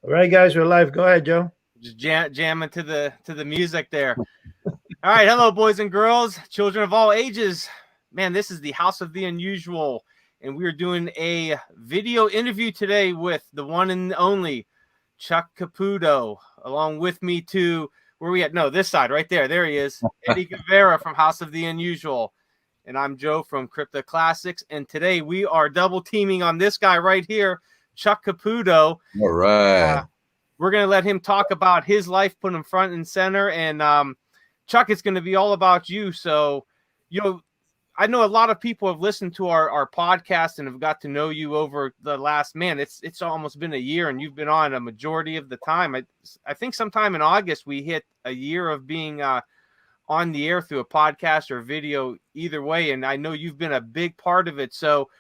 All right, guys, we're live. Go ahead, Joe. Just jamming to the music there. All right, hello, boys and girls, children of all ages. Man, this is the House of the Unusual, and we are doing a video interview today with the one and only Chuck Caputo. Along with me to where we at? No, this side right there. There he is, Eddie Guevara from House of the Unusual, and I'm Joe from Crypto Classics. And today we are double teaming on this guy right here, Chuck Caputo. All right. We're going to let him talk about his life, put him front and center. And Chuck, it's going to be all about you. So, I know a lot of people have listened to our podcast and have got to know you over the last, it's almost been a year, and you've been on a majority of the time. I think sometime in August, we hit a year of being on the air through a podcast or video, either way. And I know you've been a big part of it. So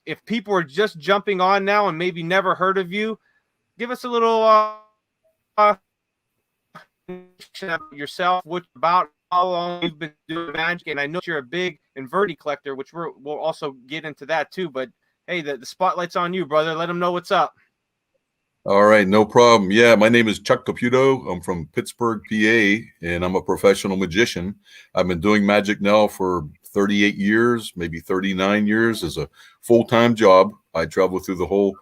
if people are just jumping on now and maybe never heard of you, give us a little yourself, what about, how long you've been doing magic. And I know you're a big Andverdi collector, which we'll also get into that too. But hey, the spotlight's on you, brother. Let them know what's up. All right, no problem. Yeah, my name is Chuck Caputo. I'm from Pittsburgh, PA, and I'm a professional magician. I've been doing magic now for 38 years, maybe 39 years as a full-time job. I travel through the whole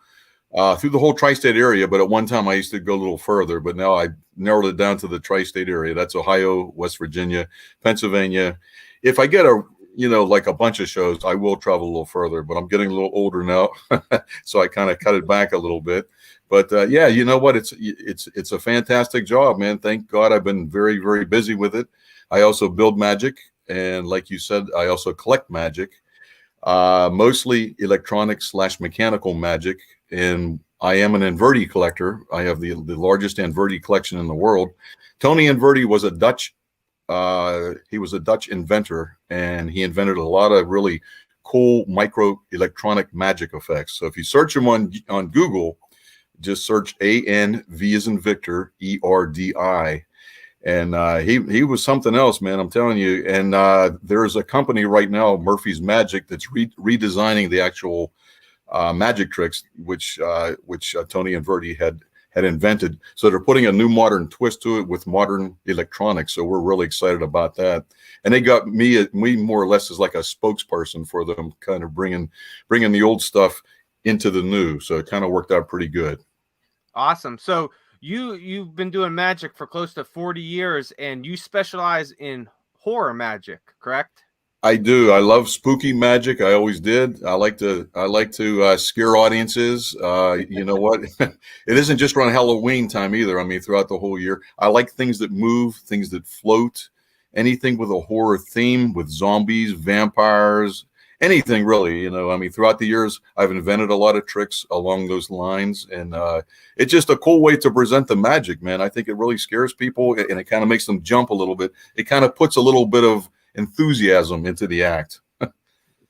tri-state area, but at one time I used to go a little further, but now I narrowed it down to the tri-state area. That's Ohio, West Virginia, Pennsylvania. If I get like a bunch of shows, I will travel a little further, but I'm getting a little older now, so I kind of cut it back a little bit. But yeah, you know what? It's a fantastic job, man. Thank God I've been very, very busy with it. I also build magic, and like you said, I also collect magic, mostly electronic / mechanical magic. And I am an Andverdi collector. I have the largest Andverdi collection in the world. Tony Andverdi was a Dutch inventor, and he invented a lot of really cool micro electronic magic effects. So if you search him on Google, just search A-N-V as in Victor, E-R-D-I. And he was something else, man, I'm telling you. And there's a company right now, Murphy's Magic, that's redesigning the actual magic tricks, which Tony Anverdi had invented. So they're putting a new modern twist to it with modern electronics. So we're really excited about that. And they got me more or less as like a spokesperson for them, kind of bringing the old stuff into the new. So it kind of worked out pretty good. Awesome. So you've been doing magic for close to 40 years, and you specialize in horror magic, correct? I do. I love spooky magic. I always did. I like to scare audiences. You know what? It isn't just around Halloween time either. I mean, throughout the whole year, I like things that move, things that float, anything with a horror theme, with zombies, vampires, anything really. I mean, throughout the years, I've invented a lot of tricks along those lines, and it's just a cool way to present the magic, man. I think it really scares people, and it kind of makes them jump a little bit. It kind of puts a little bit of enthusiasm into the act.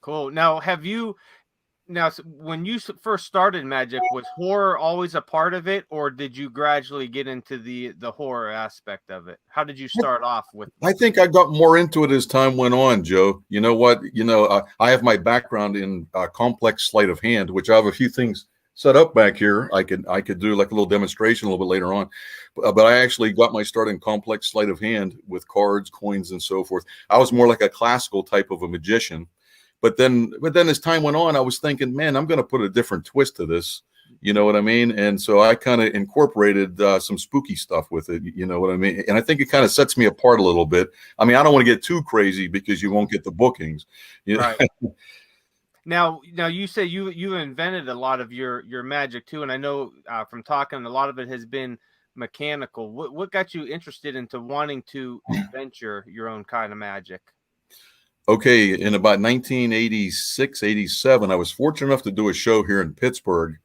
Cool. Now, when you first started magic, was horror always a part of it, or did you gradually get into the horror aspect of it? How did you start off with? I think I got more into it as time went on, Joe. You know what? I have my background in complex sleight of hand, which I have a few things set up back here. I could do like a little demonstration a little bit later on, but I actually got my start in complex sleight of hand with cards, coins, and so forth. I was more like a classical type of a magician, but then as time went on, I was thinking, man, I'm going to put a different twist to this. You know what I mean? And so I kind of incorporated some spooky stuff with it. You know what I mean? And I think it kind of sets me apart a little bit. I mean, I don't want to get too crazy because you won't get the bookings. You know? Right. Now you say you invented a lot of your magic too, and I know from talking, a lot of it has been mechanical. What got you interested into wanting to invent your own kind of magic? Okay, in about 1986, 87, I was fortunate enough to do a show here in Pittsburgh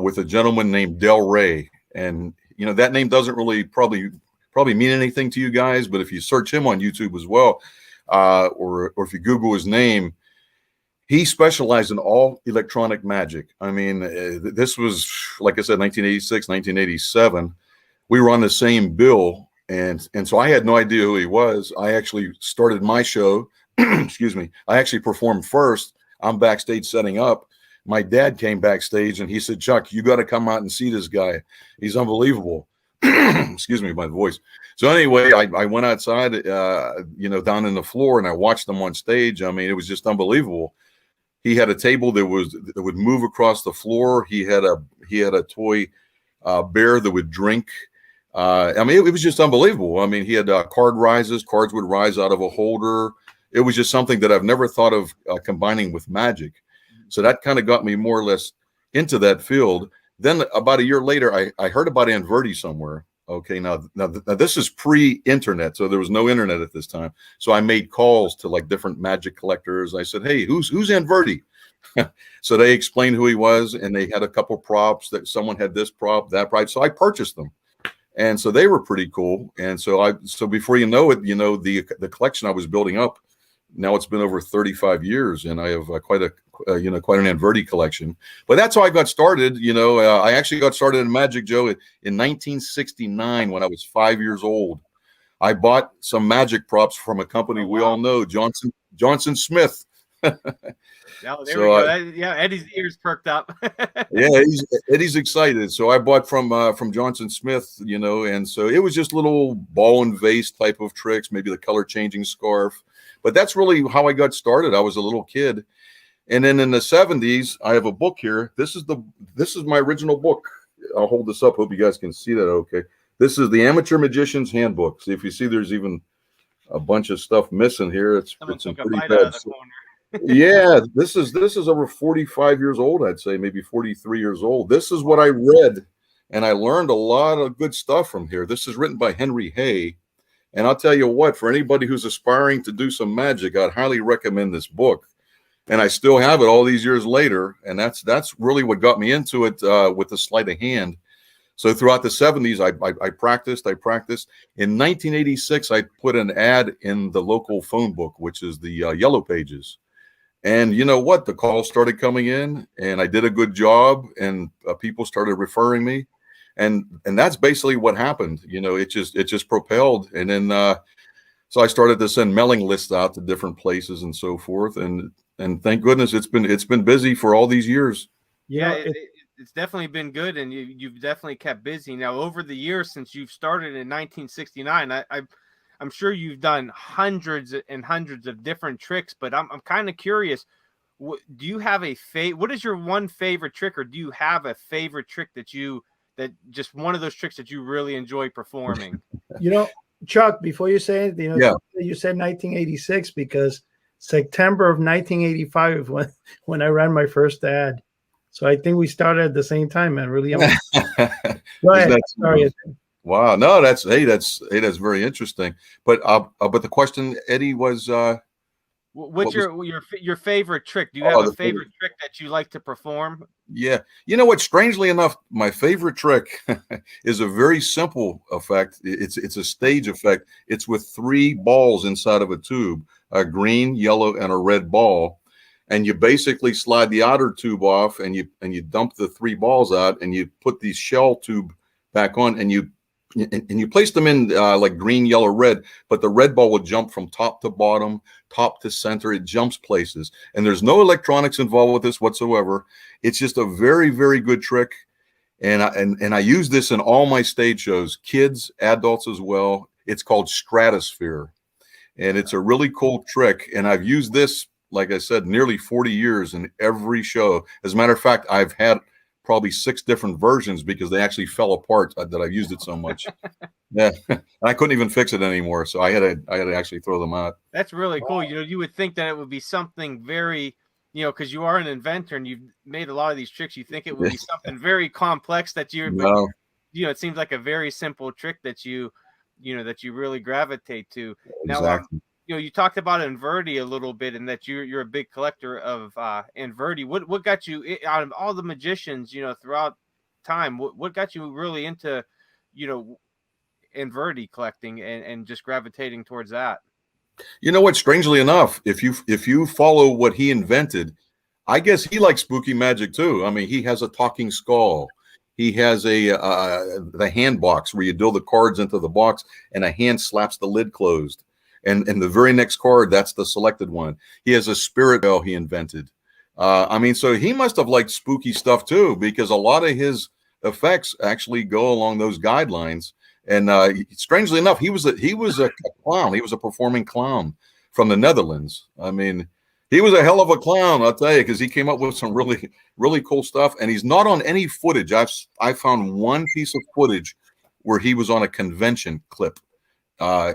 with a gentleman named Del Rey, and that name doesn't really probably mean anything to you guys, but if you search him on YouTube as well, or if you Google his name. He specialized in all electronic magic. I mean, this was, like I said, 1986, 1987. We were on the same bill, and so I had no idea who he was. I actually started my show. Excuse me. I actually performed first. I'm backstage setting up. my dad came backstage and he said, Chuck, you got to come out and see this guy. He's unbelievable. Excuse me, my voice. So anyway, I went outside, you know, down in the floor, and I watched him on stage. I mean, it was just unbelievable. He had a table that would move across the floor. He had a toy bear that would drink. I mean, it was just unbelievable. I mean, he had card rises. Cards would rise out of a holder. It was just something that I've never thought of combining with magic. So that kind of got me more or less into that field. Then about a year later, I heard about Andverdi somewhere. Okay, now this is pre-internet, so there was no internet at this time. So I made calls to like different magic collectors. I said, hey, who's Andverdi? So they explained who he was, and they had a couple props that someone had this prop, that prop. So I purchased them. And so they were pretty cool. And so before you know it, you know, the collection I was building up, now it's been over 35 years, and I have quite an Anverdi collection. But that's how I got started. You know, I actually got started in magic, Joe, in 1969 when I was 5 years old. I bought some magic props from a company we all know, Johnson Smith. Oh, there we go. Yeah, Eddie's ears perked up. Yeah, Eddie's excited. So I bought from Johnson Smith, you know, and so it was just little ball and vase type of tricks, maybe the color changing scarf. But that's really how I got started. I was a little kid. And then in the 70s, I have a book here. This is my original book. I'll hold this up. Hope you guys can see that okay. This is the Amateur Magician's Handbook. See, if you see there's even a bunch of stuff missing here. It's in pretty bad. Yeah, this is over 45 years old, I'd say, maybe 43 years old. This is what I read, and I learned a lot of good stuff from here. This is written by Henry Hay. And I'll tell you what, for anybody who's aspiring to do some magic, I'd highly recommend this book. And I still have it all these years later. And that's really what got me into it with the sleight of hand. So throughout the 70s, I practiced. In 1986, I put an ad in the local phone book, which is the Yellow Pages. And you know what? The calls started coming in, and I did a good job, and people started referring me. And that's basically what happened. You know, it just propelled. And then so I started to send mailing lists out to different places and so forth. And thank goodness it's been busy for all these years. Yeah, it's definitely been good, and you've definitely kept busy. Now, over the years since you've started in 1969, I'm sure you've done hundreds and hundreds of different tricks, but I'm kind of curious. Do you have what is your one favorite trick, or do you have a favorite trick that just one of those tricks that you really enjoy performing? You know, Chuck, before you say it, you know, you said 1986 because September of 1985 when I ran my first ad. So I think we started at the same time, man. Really. Go ahead. Sorry. Wow. No, that's very interesting. But the question, Eddie, was what's your favorite trick? Do you have a favorite trick that you like to perform? Yeah. You know what? Strangely enough, my favorite trick is a very simple effect. It's a stage effect. It's with 3 balls inside of a tube, a green, yellow, and a red ball. And you basically slide the outer tube off, and you dump the 3 balls out, and you put the shell tube back on, and you place them in like green, yellow, red, but the red ball will jump from top to bottom, top to center. It jumps places, and there's no electronics involved with this whatsoever. It's just a very, very good trick. And I use this in all my stage shows, kids, adults as well. It's called Stratosphere, and it's a really cool trick. And I've used this, like I said, nearly 40 years in every show. As a matter of fact, I've had probably 6 different versions because they actually fell apart that I've used it so much. Yeah, and I couldn't even fix it anymore, so I had to actually throw them out. That's really cool. You know, you would think that it would be something very, you know, because you are an inventor and you've made a lot of these tricks. You think it would be something very complex that you know, it seems like a very simple trick that you really gravitate to. Exactly. Now, you know, you talked about Andverdi a little bit, and that you're a big collector of Andverdi. What got you, out of all the magicians, you know, throughout time, what got you really into, you know, Andverdi collecting and just gravitating towards that? You know what? Strangely enough, if you follow what he invented, I guess he likes spooky magic too. I mean, he has a talking skull. He has the hand box where you deal the cards into the box, and a hand slaps the lid closed. And the very next card, that's the selected one. He has a spirit bell he invented. I mean, so he must have liked spooky stuff too, because a lot of his effects actually go along those guidelines. And strangely enough, he was a clown. He was a performing clown from the Netherlands. I mean, he was a hell of a clown, I'll tell you, because he came up with some really, really cool stuff. And he's not on any footage. I found one piece of footage where he was on a convention clip. I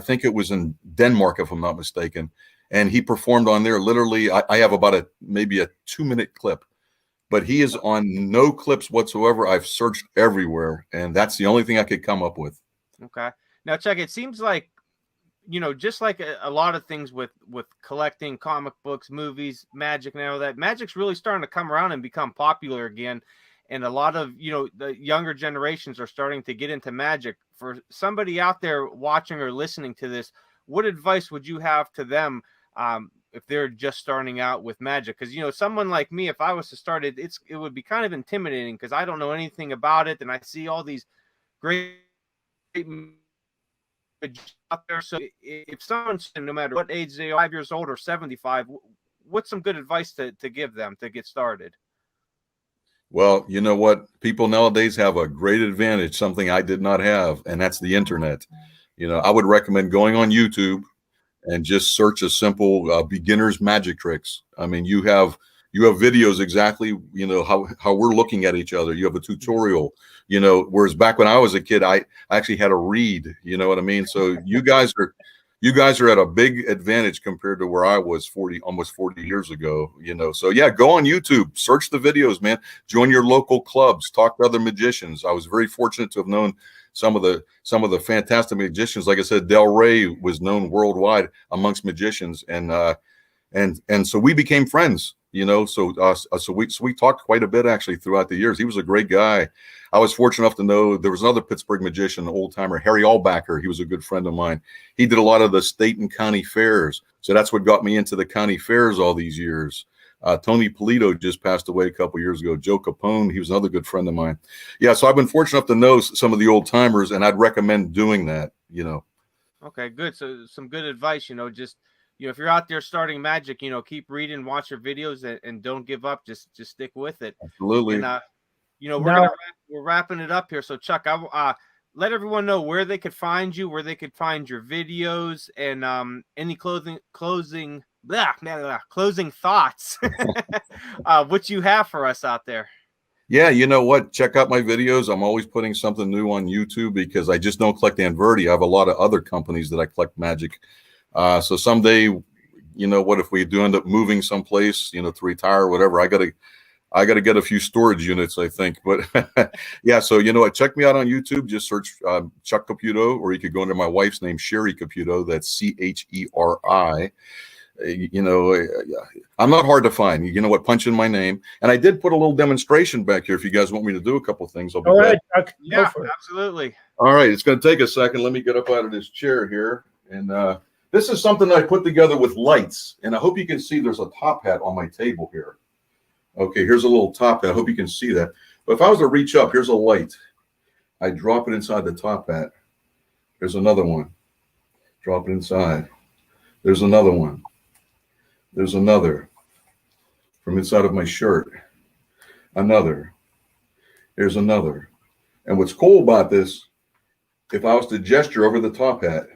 think it was in Denmark, if I'm not mistaken. And he performed on there. Literally, I have about maybe a 2-minute clip. But he is on no clips whatsoever. I've searched everywhere, and that's the only thing I could come up with. Okay. Now, Chuck, it seems like, just like a lot of things with collecting comic books, movies, magic, and all that, magic's really starting to come around and become popular again. And a lot of, the younger generations are starting to get into magic. For somebody out there watching or listening to this, what advice would you have to them if they're just starting out with magic? Because, someone like me, if I was to start it, it would be kind of intimidating because I don't know anything about it. And I see all these great out there. So if someone's, no matter what age they are, 5 years old or 75, what's some good advice to give them to get started? Well, you know what? People nowadays have a great advantage, something I did not have, and that's the internet. I would recommend going on YouTube and just search a simple beginner's magic tricks. I mean, you have videos exactly, how we're looking at each other. You have a tutorial, whereas back when I was a kid, I actually had to read, you know what I mean? So you guys are at a big advantage compared to where I was almost 40 years ago, So yeah, go on YouTube, search the videos, man. Join your local clubs, talk to other magicians. I was very fortunate to have known some of the fantastic magicians. Like I said, Del Rey was known worldwide amongst magicians, and so we became friends, So we talked quite a bit actually throughout the years. He was a great guy. I was fortunate enough to know there was another Pittsburgh magician, old timer, Harry Allbacker. He was a good friend of mine. He did a lot of the state and county fairs, so that's what got me into the county fairs all these years. Tony Polito just passed away a couple years ago. Joe Capone, he was another good friend of mine. Yeah, so I've been fortunate enough to know some of the old timers, and I'd recommend doing that. Okay, good. So some good advice. Just if you're out there starting magic, keep reading, watch your videos, and don't give up. Just stick with it. Absolutely. And we're wrapping it up here. So Chuck, I let everyone know where they could find you, where they could find your videos, and any closing thoughts what you have for us out there. Yeah, you know what? Check out my videos. I'm always putting something new on YouTube because I just don't collect Anverdi. I have a lot of other companies that I collect magic. So someday, what if we do end up moving someplace, to retire or whatever, I gotta get a few storage units, I think. But yeah, so check me out on YouTube. Just search Chuck Caputo, or you could go under my wife's name, Sherry Caputo. That's Cheri. I'm not hard to find. Punch in my name. And I did put a little demonstration back here. If you guys want me to do a couple of things, I'll be glad. Chuck, yeah, absolutely. All right, it's going to take a second. Let me get up out of this chair here. And this is something I put together with lights. And I hope you can see there's a top hat on my table here. Okay, here's a little top hat. I hope you can see that. But if I was to reach up, here's a light. I drop it inside the top hat. There's another one. Drop it inside. There's another one. There's another from inside of my shirt. Another. There's another. And what's cool about this, if I was to gesture over the top hat,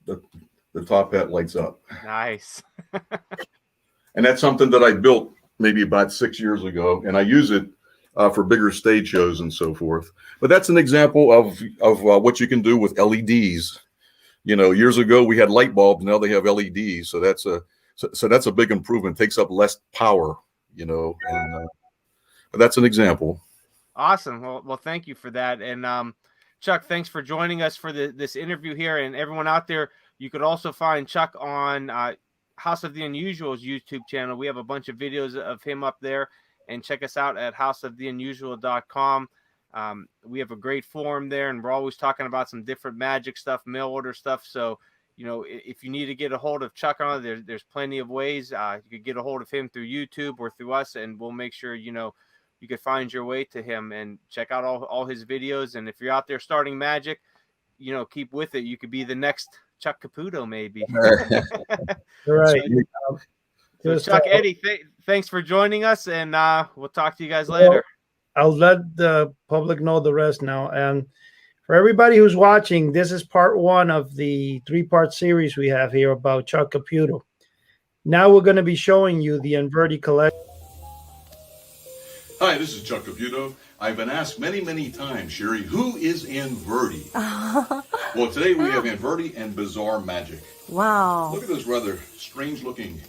the top hat lights up. Nice. And that's something that I built maybe about 6 years ago, and I use it for bigger stage shows and so forth. But that's an example of what you can do with LEDs. Years ago we had light bulbs, now they have LEDs. So that's a big improvement. Takes up less power, and but that's an example. Awesome. Well, thank you for that. And Chuck, thanks for joining us for this interview here. And everyone out there, you could also find Chuck on House of the Unusual's YouTube channel. We have a bunch of videos of him up there, and check us out at houseoftheunusual.com. We have a great forum there, and we're always talking about some different magic stuff, mail order stuff. So, if you need to get a hold of Chuck on it, there's plenty of ways. You could get a hold of him through YouTube or through us, and we'll make sure, you could find your way to him and check out all his videos. And if you're out there starting magic, keep with it. You could be the next Chuck Caputo, maybe. Right. So Chuck, Eddie, thanks for joining us, and we'll talk to you guys later. I'll let the public know the rest now. And for everybody who's watching, this is part 1 of the 3-part series we have here about Chuck Caputo. Now we're going to be showing you the Anverdi collection. Hi, this is Chuck Caputo. I've been asked many, many times, Sherry, who is Andverdi? Well, today we have Andverdi and Bizarre Magic. Wow. Look at this rather strange-looking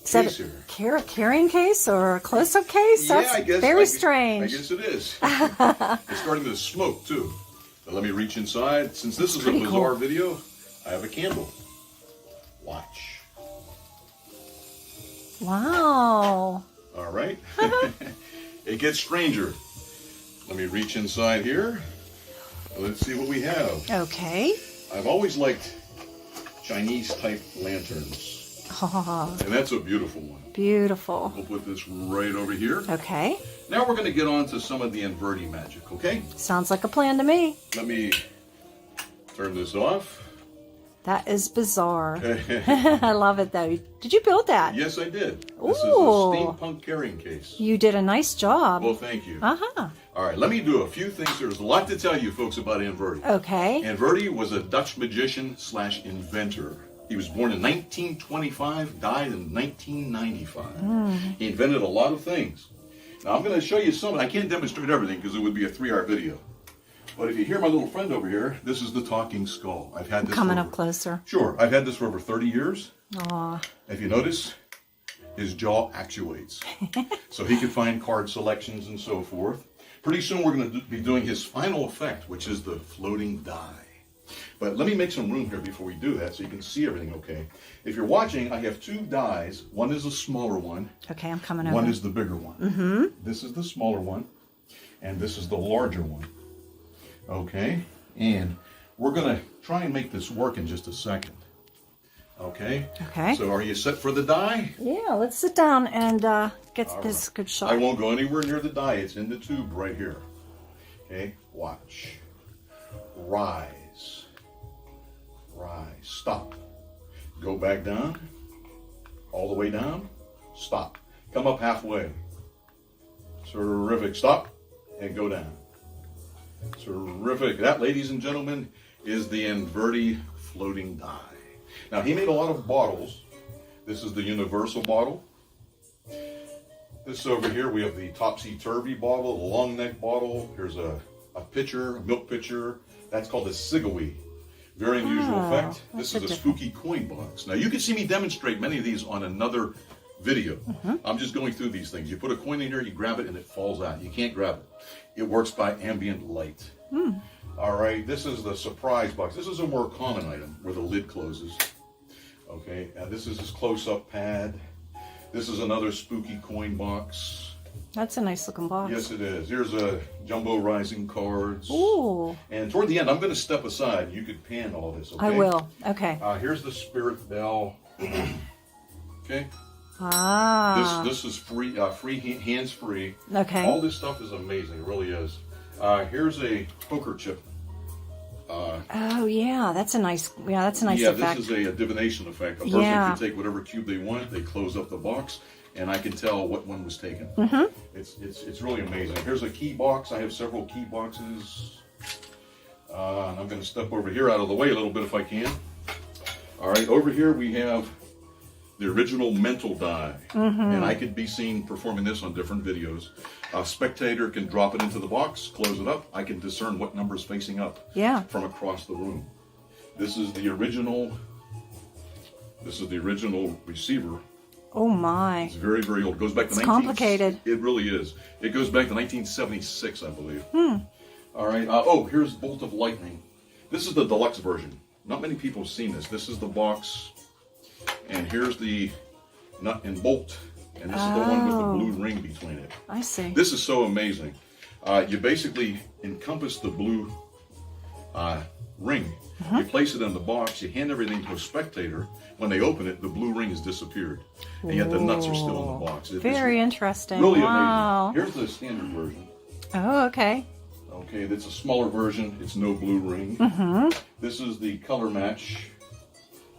Is that case here. a carrying case or a close-up case? Yeah, That's I guess. very strange. I guess it is. It's starting to smoke, too. Now, let me reach inside. Since this is a bizarre video, I have a candle. Watch. Wow. All right. It gets stranger. Let me reach inside here. Let's see what we have. Okay. I've always liked Chinese-type lanterns. Oh, And that's a beautiful one. beautiful. We'll put this right over here. Okay. Now we're going to get on to some of the Anverdi magic, okay? Sounds like a plan to me. Let me turn this off. That is bizarre. I love it, though. Did you build that? Yes, I did. This is a Ooh. steampunk carrying case. You did a nice job. Well, thank you. Uh-huh. All right, let me do a few things. There's a lot to tell you, folks, about Andverdi. Okay. Andverdi was a Dutch magician / inventor. He was born in 1925, died in 1995. He invented a lot of things. Now, I'm going to show you some. I can't demonstrate everything because it would be a 3-hour video. But if you hear my little friend over here, this is the talking skull. I've had this Coming up closer. Sure, I've had this for over 30 years. Aw. If you notice, his jaw actuates. So he can find card selections and so forth. Pretty soon we're going to be doing his final effect, which is the floating die. But let me make some room here before we do that so you can see everything okay. If you're watching, I have 2 dies. One is a smaller one. Okay, I'm coming over. One is the bigger one. Mm-hmm. This is the smaller one. And this is the larger one. Okay? And we're going to try and make this work in just a second. Okay? Okay. So are you set for the die? Yeah, let's sit down and get this good shot. I won't go anywhere near the die. It's in the tube right here. Okay? Watch. Rise. Rise. Stop. Go back down. All the way down. Stop. Come up halfway. Terrific. Stop. And go down. Terrific. That, ladies and gentlemen, is the Andverdi floating die. Now, he made a lot of bottles. This is the universal bottle. This over here, we have the topsy-turvy bottle, the long neck bottle. Here's a pitcher, a milk pitcher. That's called a sigawee. Very unusual effect. This is a spooky coin box. Now, you can see me demonstrate many of these on another video. I'm just going through these things. You put a coin in here, you grab it, and it falls out. You can't grab it. It works by ambient light. All right, this is the surprise box. This is a more common item where the lid closes. Okay, this is his close-up pad. This is another spooky coin box. That's a nice looking box. Yes, it is. Here's a jumbo rising cards. Ooh. And toward the end, I'm going to step aside. You could pan all this, okay? I will. Okay. Here's the spirit bell. Okay. Ah. This is free, hands-free. Okay. All this stuff is amazing. It really is. Here's a poker chip. Oh yeah, that's a nice. Yeah, that's a nice Yeah, effect. this is a divination effect. A person can take whatever cube they want. They close up the box, and I can tell what one was taken. It's really amazing. Here's a key box. I have several key boxes. And I'm going to step over here out of the way a little bit if I can. All right, over here we have the original mental die, and I could be seen performing this on different videos. A spectator can drop it into the box, close it up. I can discern what number is facing up from across the room. This is the original. This is the original receiver. Oh my! It's very, very old. It goes back to complicated. It really is. It goes back to 1976, I believe. All right. Oh, here's Bolt of Lightning. This is the deluxe version. Not many people have seen this. This is the box. And here's the nut and bolt. And this is the one with the blue ring between it. I see. This is so amazing. You basically encompass the blue ring. You place it in the box. You hand everything to a spectator. When they open it, the blue ring has disappeared. And yet the nuts are still in the box. Very interesting. Really wow. amazing. Here's the standard version. Oh, okay. Okay, that's a smaller version. It's no blue ring. This is the color match.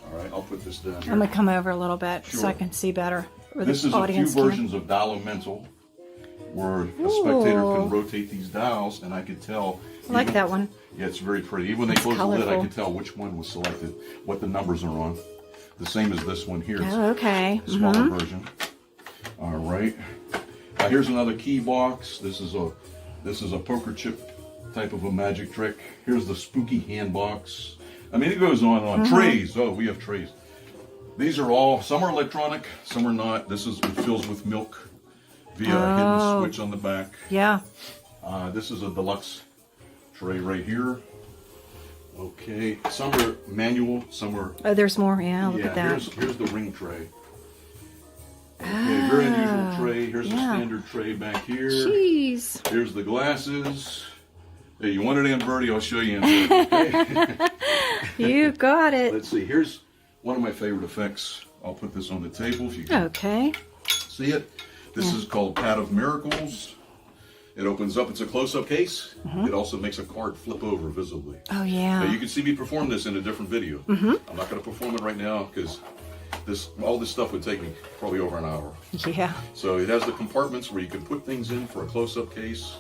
All right, I'll put this down here. I'm going to come over a little bit so I Sure. can see better. Or This the is a few audience can. versions of dial-o-mental, where a spectator can rotate these dials, and I could tell. I like that one. Yeah, it's very pretty. Even when they close the lid, I could tell which one was selected, what the numbers are on. The same as this one here. Oh, okay. It's a smaller version. All right. Here's another key box. This is a poker chip type of a magic trick. Here's the spooky hand box. I mean, it goes on and on. Trays. Oh, we have trays. These are all, some are electronic, some are not. It fills with milk via a hidden switch on the back. Yeah. This is a deluxe tray right here. Okay, some are manual, some are... Oh, there's more. Yeah, look at that. Here's the ring tray. Okay, very unusual tray. Here's the standard tray back here. Jeez. Here's the glasses. Hey, you wanted Andverdi? I'll show you Andverdi. Okay? You got it. Let's see. Here's one of my favorite effects. I'll put this on the table if you can Okay. see it. This is called Pad of Miracles. It opens up. It's a close-up case. It also makes a card flip over visibly. Oh, yeah. Now, you can see me perform this in a different video. I'm not going to perform it right now because all this stuff would take me probably over an hour. Yeah. So it has the compartments where you can put things in for a close-up case.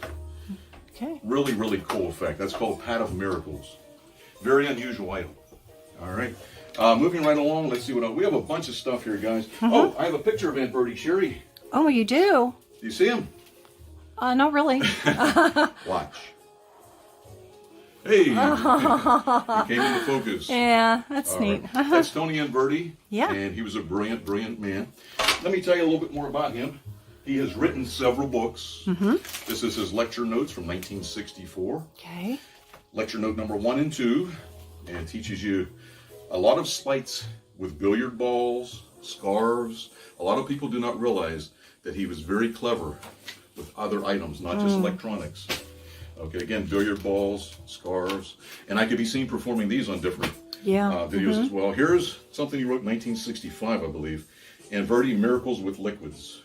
Okay. Really, really cool effect. That's called Pad of Miracles. Very unusual item. All right. Moving right along, let's see what else. We have a bunch of stuff here, guys. Oh, I have a picture of Andverdi, Sherry. Oh, you do? Do you see him? Not really. Watch. Hey! He came into focus. Yeah, that's All neat. right. That's Tony Andverdi. Yeah. And he was a brilliant, brilliant man. Let me tell you a little bit more about him. He has written several books. This is his lecture notes from 1964. Okay. Lecture note number 1 and 2. And teaches you a lot of sleights with billiard balls, scarves. A lot of people do not realize that he was very clever with other items, not just electronics. Okay, again, billiard balls, scarves, and I could be seen performing these on different videos as well. Here's something he wrote in 1965, I believe, Anverdi Miracles with Liquids.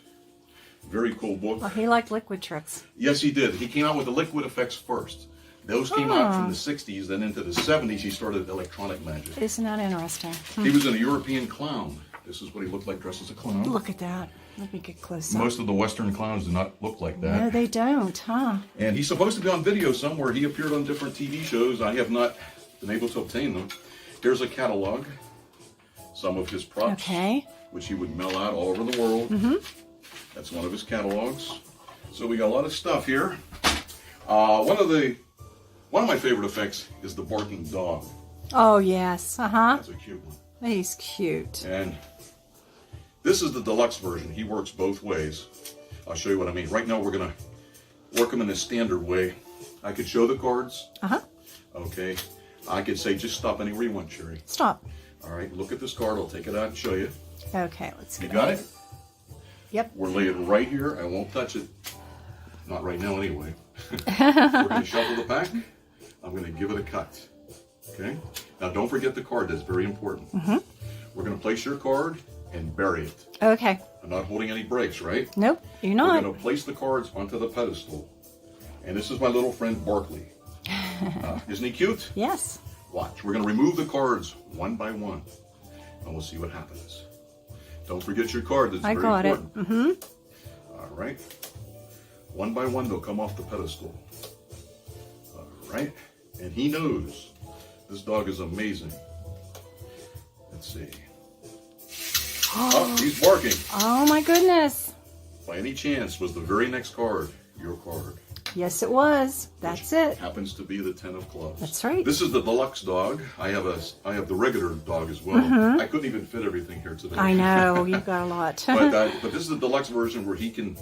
Very cool book. Well, he liked liquid tricks. Yes, he did. He came out with the liquid effects first. Those came out from the 60s, then into the 70s he started electronic magic. Isn't that interesting? He was a European clown. This is what he looked like dressed as a clown. Look at that. Let me get close up. Most of the Western clowns do not look like that. No, they don't, huh? And he's supposed to be on video somewhere. He appeared on different TV shows. I have not been able to obtain them. Here's a catalog. Some of his props, which he would mail out all over the world. That's one of his catalogs. So we got a lot of stuff here. One of my favorite effects is the barking dog. Oh, yes. That's a cute one. He's cute. And this is the deluxe version. He works both ways. I'll show you what I mean. Right now we're going to work them in a standard way. I could show the cards. Okay. I could say just stop anywhere you want, Sherry. Stop. All right. Look at this card. I'll take it out and show you. Okay, let's go. You got it? Yep. We'll lay it right here. I won't touch it. Not right now anyway. We're going to shuffle the pack. I'm going to give it a cut. Okay? Now don't forget the card. That's very important. We're going to place your card and bury it. Okay. I'm not holding any breaks, right? Nope, you're not. We're going to place the cards onto the pedestal. And this is my little friend Barkley. Isn't he cute? Yes. Watch. We're going to remove the cards one by one. And we'll see what happens. Don't forget your card. That's very important. I got it. All right. One by one, they'll come off the pedestal. All right. And he knows. This dog is amazing. Let's see. Oh, he's barking. Oh, my goodness. By any chance, was the very next card your card? Yes, it was. That's it. Happens to be the 10 of clubs. That's right. This is the deluxe dog. I have the regular dog as well. I couldn't even fit everything here today. I know. You've got a lot. but this is the deluxe version where he can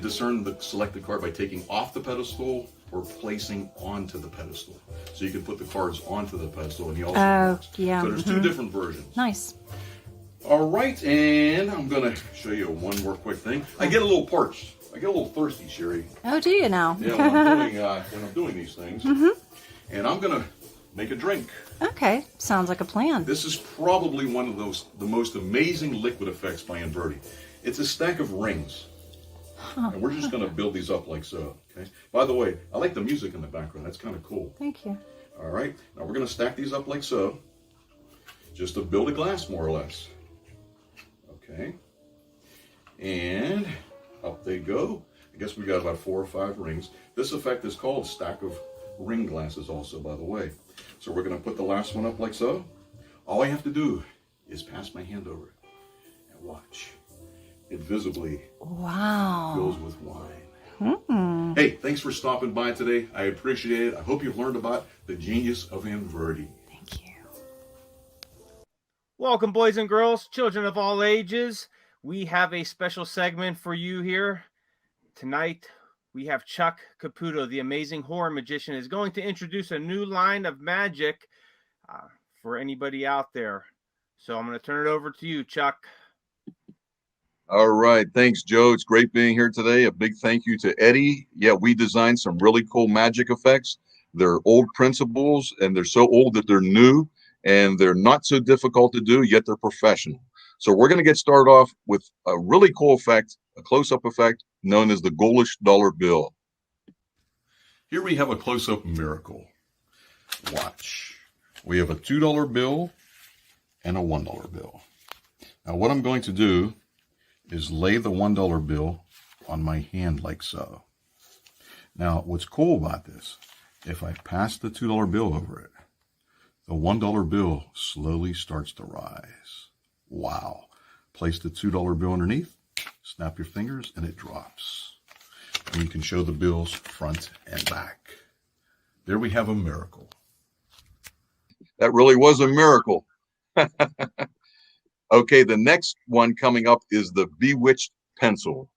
discern the selected card by taking off the pedestal or placing onto the pedestal. So you can put the cards onto the pedestal, and he also works. Yeah. So there's two different versions. Nice. All right, and I'm gonna show you one more quick thing. I get a little parched. I get a little thirsty, Sherry. Oh, do you now? Yeah, when I'm doing these things. And I'm gonna make a drink. Okay, sounds like a plan. This is probably one of the most amazing liquid effects by Andverdi. It's a stack of rings. And we're just going to build these up like so. Okay. By the way, I like the music in the background. That's kind of cool. Thank you. All right. Now we're going to stack these up like so, just to build a glass more or less. Okay. And up they go. I guess we got about 4 or 5 rings. This effect is called stack of ring glasses also, by the way. So we're going to put the last one up like so. All I have to do is pass my hand over it and watch. It visibly fills with wine. Hey, thanks for stopping by today. I appreciate it. I hope you've learned about the genius of Anverdi. Thank you. Welcome, boys and girls, children of all ages. We have a special segment for you here. Tonight, we have Chuck Caputo, the amazing horror magician, is going to introduce a new line of magic for anybody out there. So I'm going to turn it over to you, Chuck. All right. Thanks, Joe. It's great being here today. A big thank you to Eddie. Yeah, we designed some really cool magic effects. They're old principles, and they're so old that they're new, and they're not so difficult to do, yet they're professional. So we're going to get started off with a really cool effect, a close-up effect known as the ghoulish dollar bill. Here we have a close-up miracle. Watch. We have a $2 bill and a $1 bill. Now what I'm going to do is lay the $1 bill on my hand like so. Now what's cool about this, if I pass the $2 bill over it, the $1 bill slowly starts to rise. Wow. Place the $2 bill underneath, snap your fingers, and it drops. And you can show the bills front and back. There we have a miracle. That really was a miracle. Okay, the next one coming up is the bewitched pencil.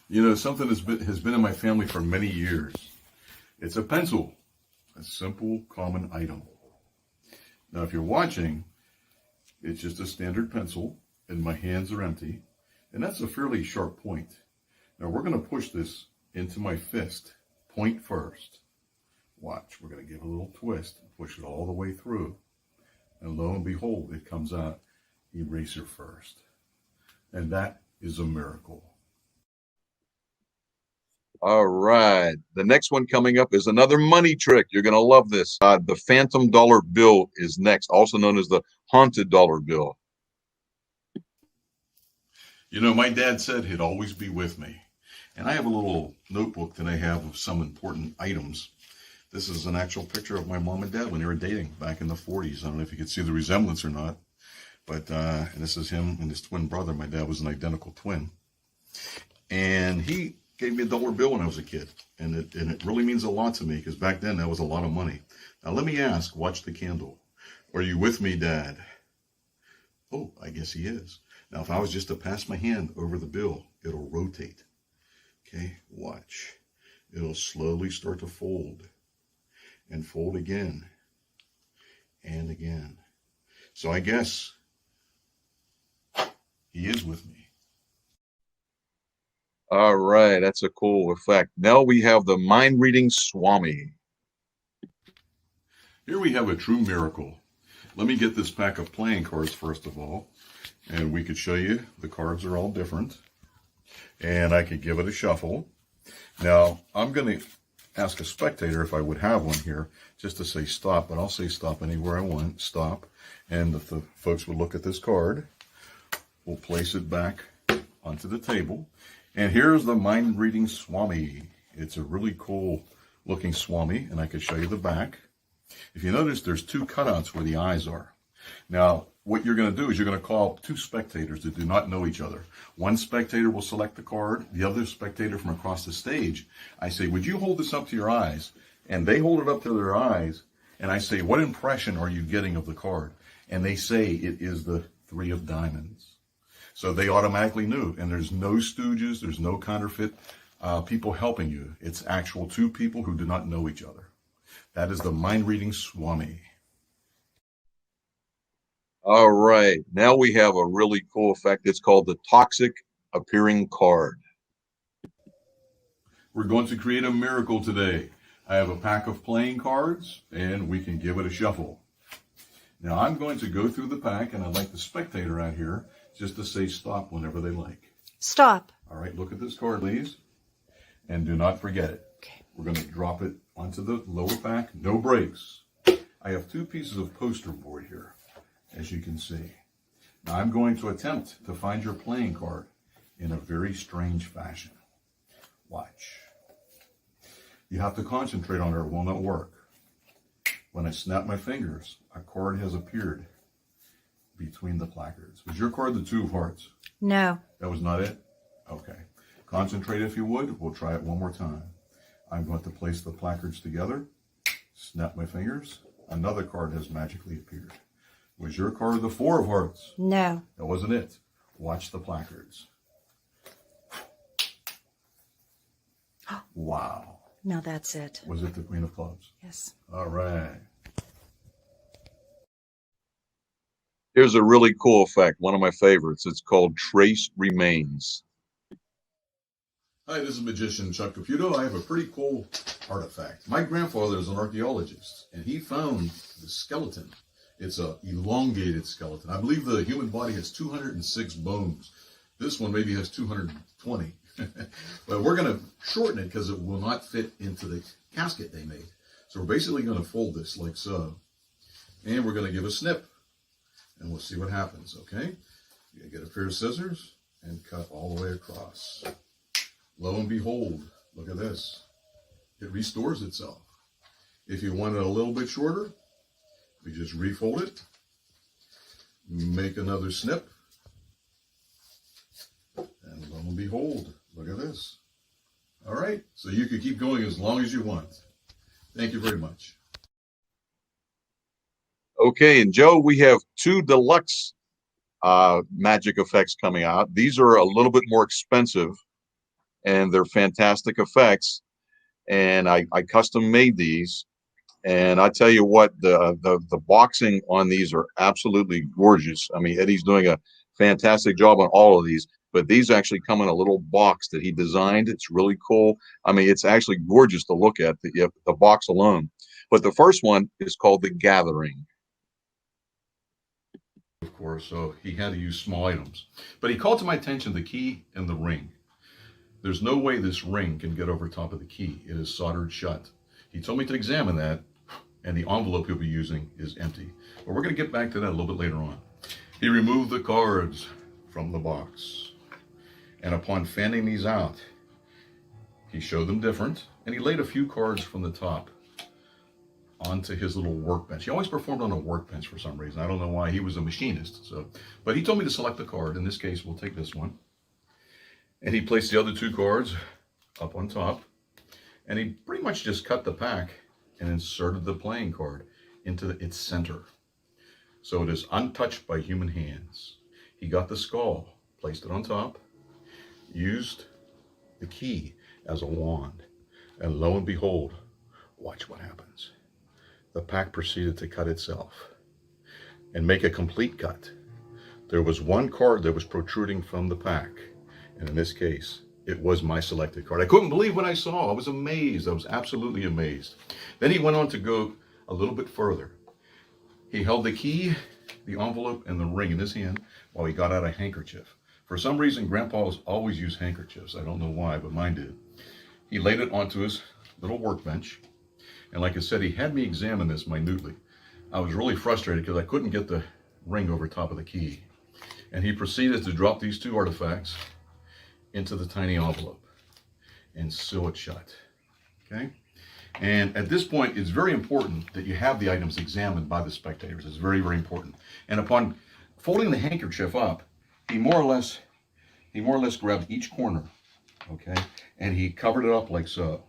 You know, something has been in my family for many years. It's a pencil, a simple, common item. Now, if you're watching, it's just a standard pencil, and my hands are empty, and that's a fairly sharp point. Now, we're going to push this into my fist, point first. Watch, we're going to give a little twist, push it all the way through, and lo and behold, it comes out eraser first. And that is a miracle. All right. The next one coming up is another money trick. You're going to love this. The phantom dollar bill is next, also known as the haunted dollar bill. You know, my dad said he'd always be with me. And I have a little notebook that I have of some important items. This is an actual picture of my mom and dad when they were dating back in the 40s. I don't know if you can see the resemblance or not. But this is him and his twin brother. My dad was an identical twin. And he gave me a $1 bill when I was a kid, and it really means a lot to me, because back then that was a lot of money. Now let me ask, watch the candle. Are you with me, Dad? Oh, I guess he is. Now if I was just to pass my hand over the bill, it'll rotate. Okay, watch. It'll slowly start to fold, and fold again, and again. So I guess he is with me. All right, that's a cool effect. Now we have the mind-reading Swami. Here we have a true miracle. Let me get this pack of playing cards first of all, and we could show you the cards are all different, and I could give it a shuffle. Now, I'm going to ask a spectator if I would have one here, just to say stop, but I'll say stop anywhere I want, stop, and if the folks would look at this card, we'll place it back onto the table. And here's the mind-reading Swami. It's a really cool looking Swami, and I can show you the back. If you notice, there's 2 cutouts where the eyes are. Now, what you're going to do is you're going to call 2 spectators that do not know each other. One spectator will select the card. The other spectator from across the stage, I say, would you hold this up to your eyes? And they hold it up to their eyes, and I say, what impression are you getting of the card? And they say it is the 3 of diamonds. So they automatically knew, and there's no stooges, there's no counterfeit people helping you. It's actual 2 people who do not know each other. That is the mind-reading Swami. All right, now we have a really cool effect. It's called the toxic appearing card. We're going to create a miracle today. I have a pack of playing cards, and we can give it a shuffle. Now I'm going to go through the pack, and I'd like the spectator out here just to say stop whenever they like. Stop. All right, look at this card, please. And do not forget it. Okay. We're going to drop it onto the lower pack. No breaks. I have 2 pieces of poster board here, as you can see. Now I'm going to attempt to find your playing card in a very strange fashion. Watch. You have to concentrate on it or it will not work. When I snap my fingers, a card has appeared between the placards. Was your card the 2 of hearts? No. That was not it? Okay. Concentrate if you would. We'll try it one more time. I'm going to place the placards together, snap my fingers. Another card has magically appeared. Was your card the 4 of hearts? No. That wasn't it. Watch the placards. Wow. No, that's it. Was it the Queen of Clubs? Yes. All right. Here's a really cool effect, one of my favorites. It's called Trace Remains. Hi, this is magician Chuck Caputo. I have a pretty cool artifact. My grandfather is an archaeologist, and he found the skeleton. It's a elongated skeleton. I believe the human body has 206 bones. This one maybe has 220. But we're going to shorten it because it will not fit into the casket they made. So we're basically going to fold this like so. And we're going to give a snip. And we'll see what happens, okay? You get a pair of scissors and cut all the way across. Lo and behold, look at this. It restores itself. If you want it a little bit shorter, we just refold it, make another snip, and lo and behold, look at this. All right, so you can keep going as long as you want. Thank you very much. Okay, and Joe, we have 2 deluxe magic effects coming out. These are a little bit more expensive, and they're fantastic effects. And I custom made these. And I tell you what, the boxing on these are absolutely gorgeous. I mean, Eddie's doing a fantastic job on all of these, but these actually come in a little box that he designed. It's really cool. I mean, it's actually gorgeous to look at, the box alone. But the first one is called The Gathering. Of course, so he had to use small items. But he called to my attention the key and the ring. There's no way this ring can get over top of the key. It is soldered shut. He told me to examine that, and the envelope he'll be using is empty. But we're going to get back to that a little bit later on. He removed the cards from the box. And upon fanning these out, he showed them different, and he laid a few cards from the top onto his little workbench. He always performed on a workbench for some reason. I don't know why. He was a machinist. But he told me to select the card. In this case, we'll take this one. And he placed the other 2 cards up on top. And he pretty much just cut the pack and inserted the playing card into its center. So it is untouched by human hands. He got the skull, placed it on top, used the key as a wand. And lo and behold, watch what happens. The pack proceeded to cut itself and make a complete cut. There was one card that was protruding from the pack. And in this case, it was my selected card. I couldn't believe what I saw. I was amazed. I was absolutely amazed. Then he went on to go a little bit further. He held the key, the envelope, and the ring in his hand while he got out a handkerchief. For some reason, Grandpa's always used handkerchiefs. I don't know why, but mine did. He laid it onto his little workbench. And like I said, he had me examine this minutely. I was really frustrated because I couldn't get the ring over top of the key. And he proceeded to drop these 2 artifacts into the tiny envelope and sew it shut. Okay? And at this point, it's very important that you have the items examined by the spectators. It's very, very important. And upon folding the handkerchief up, he more or less grabbed each corner, okay? And he covered it up like so.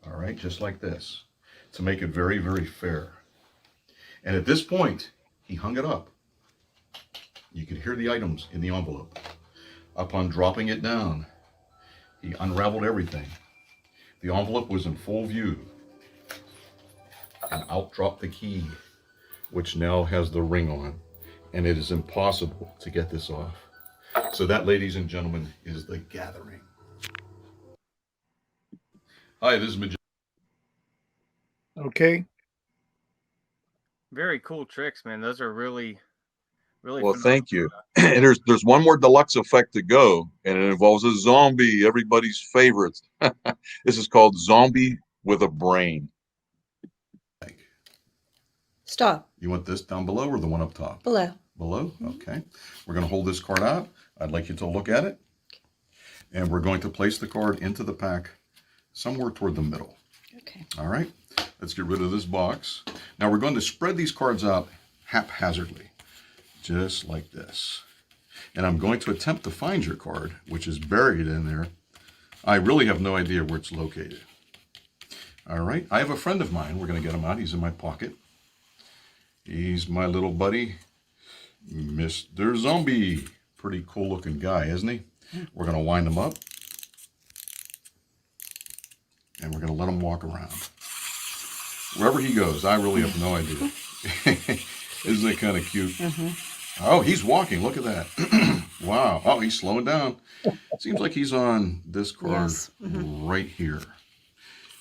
All right, just like this, to make it very, very fair. And at this point, he hung it up. You could hear the items in the envelope. Upon dropping it down, he unraveled everything. The envelope was in full view. And out dropped the key, which now has the ring on. And it is impossible to get this off. So that, ladies and gentlemen, is The Gathering. Hi, this is Magician. Okay. Very cool tricks, man. Those are really Well, phenomenal. thank you. And there's one more deluxe effect to go, and it involves a zombie, everybody's favorite. This is called Zombie with a Brain. Stop. You want this down below or the one up top? Below. below. Okay. We're going to hold this card out. I'd like you to look at it. And we're going to place the card into the pack somewhere toward the middle. Okay. All right. Let's get rid of this box. Now we're going to spread these cards out haphazardly, just like this. And I'm going to attempt to find your card, which is buried in there. I really have no idea where it's located. All right. I have a friend of mine. We're going to get him out. He's in my pocket. He's my little buddy, Mr. Zombie. Pretty cool looking guy, isn't he? We're going to wind him up. And we're going to let him walk around. Wherever he goes, I really have no idea. Isn't it kind of cute? Oh, he's walking. Look at that. Wow. Oh, he's slowing down. Seems like he's on this card right here.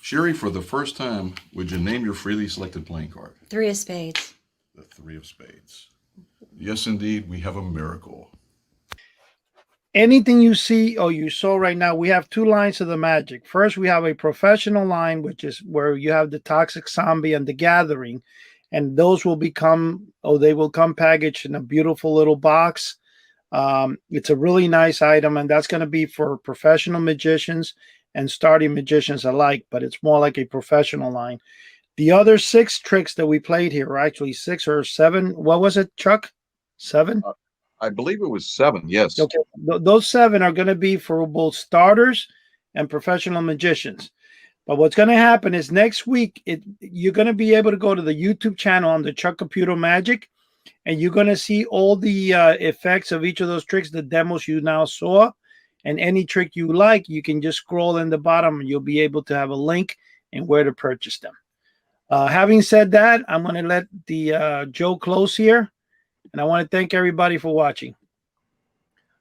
Sherry, for the first time, would you name your freely selected playing card? 3 of spades. The 3 of spades. Yes, indeed. We have a miracle. Anything you see or you saw right now, we have 2 lines of the Magic. First, we have a professional line, which is where you have the Toxic Zombie and the Gathering. And those will become, they will come packaged in a beautiful little box. It's a really nice item, and that's going to be for professional magicians and starting magicians alike, but it's more like a professional line. The other 6 tricks that we played here, or actually 6 or 7. What was it, Chuck? 7? I believe it was 7. Yes. Okay. Those 7 are going to be for both starters and professional magicians. But what's going to happen is next week, you're going to be able to go to the YouTube channel on the Chuck Caputo Magic, and you're going to see all the effects of each of those tricks, the demos you now saw. And any trick you like, you can just scroll in the bottom, and you'll be able to have a link and where to purchase them. Having said that, I'm going to let the Joe close here. And I want to thank everybody for watching.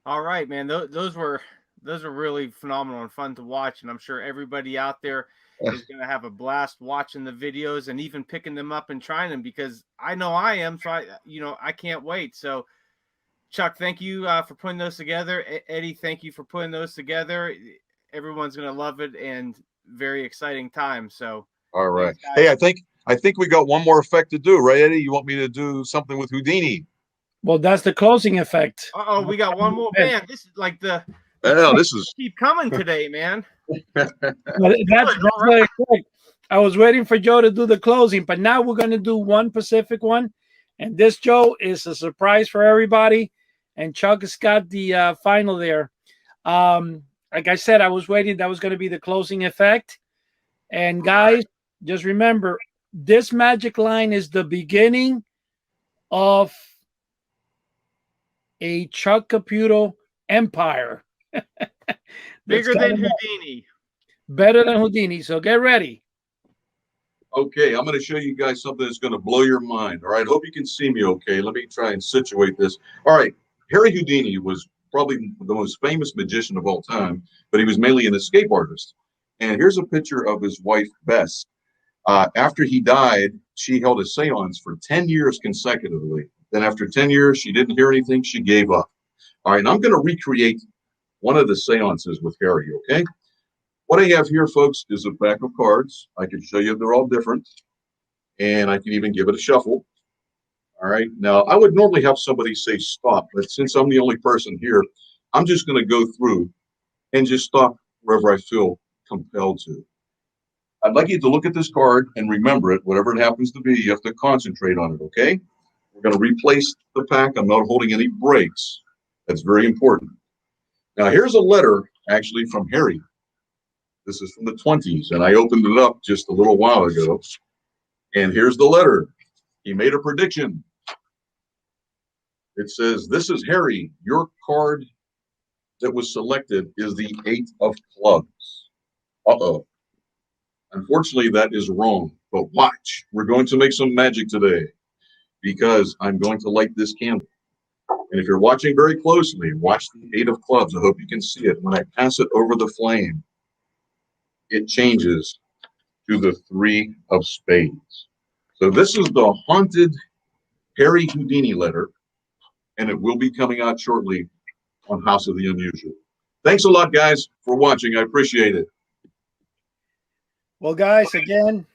All right, man. Those were really phenomenal and fun to watch. And I'm sure everybody out there is going to have a blast watching the videos and even picking them up and trying them, because I know I am. So I can't wait. So Chuck, thank you for putting those together. Eddie, thank you for putting those together. Everyone's going to love it, and very exciting time. So, all right. Hey, I think we got one more effect to do, right, Eddie? You want me to do something with Houdini? Well, that's the closing effect. Oh, we got one more, man. This is like this is keep coming today, man. That's very quick. I was waiting for Joe to do the closing, but now we're going to do one Pacific one. And this, Joe, is a surprise for everybody. And Chuck has got the final there. Like I said, I was waiting. That was going to be the closing effect. And guys, just remember, this magic line is the beginning of a Chuck Caputo empire. Bigger than Houdini. Better than Houdini. So get ready. Okay, I'm going to show you guys something that's going to blow your mind. All right, hope you can see me okay. Let me try and situate this. All right, Harry Houdini was probably the most famous magician of all time, but he was mainly an escape artist. And here's a picture of his wife, Bess. After he died, she held a seance for 10 years consecutively. Then after 10 years, she didn't hear anything. She gave up. All right, and I'm going to recreate one of the seances with Harry, okay? What I have here, folks, is a pack of cards. I can show you they're all different, and I can even give it a shuffle. All right, now I would normally have somebody say stop, but since I'm the only person here, I'm just going to go through and just stop wherever I feel compelled to. I'd like you to look at this card and remember it, whatever it happens to be. You have to concentrate on it, okay? We're going to replace the pack. I'm not holding any breaks. That's very important. Now, here's a letter, actually, from Harry. This is from the 20s, and I opened it up just a little while ago. And here's the letter. He made a prediction. It says, "This is Harry. Your card that was selected is the 8 of clubs." Uh-oh. Unfortunately, that is wrong. But watch. We're going to make some magic today, because I'm going to light this candle. And if you're watching very closely, watch the 8 of clubs. I hope you can see it. When I pass it over the flame, it changes to the 3 of spades. So this is the haunted Harry Houdini letter, and it will be coming out shortly on House of the Unusual. Thanks a lot, guys, for watching. I appreciate it. Well, guys, again,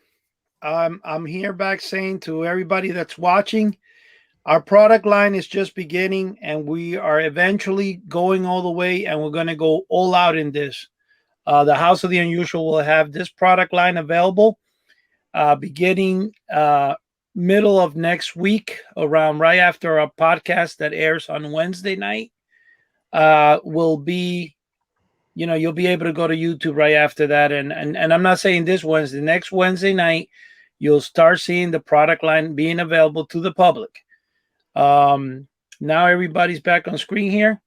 I'm here back saying to everybody that's watching, Our product line is just beginning, and we are eventually going all the way, and we're going to go all out in this. The House of the Unusual will have this product line available beginning middle of next week, around right after our podcast that airs on Wednesday night. Will be, you'll be able to go to YouTube right after that. And I'm not saying this Wednesday, next Wednesday night, you'll start seeing the product line being available to the public. Now everybody's back on screen here.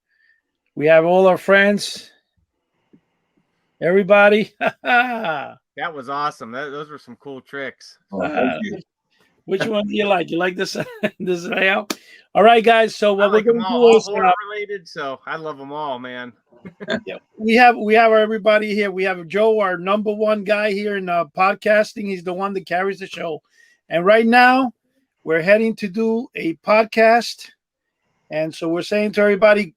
We have all our friends. Everybody. That was awesome. Those were some cool tricks. Thank you. Which one do you like? You like this this layout? All right, guys. So what we're going to do is horror related. So I love them all, man. Yeah, we have everybody here. We have Joe, our number one guy here in podcasting. He's the one that carries the show. And right now, we're heading to do a podcast. And so we're saying to everybody,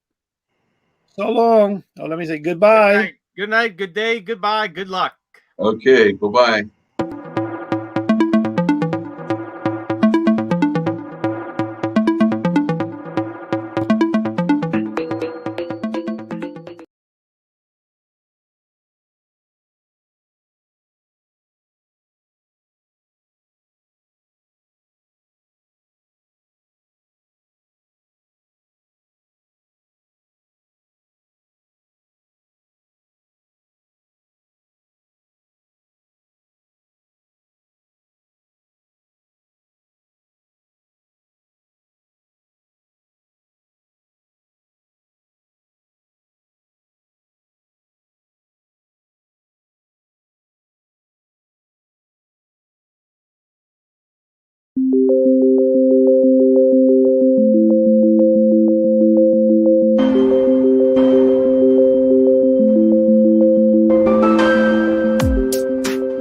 so long. Oh, let me say goodbye. Good night, good day, goodbye, good luck. Okay, bye-bye.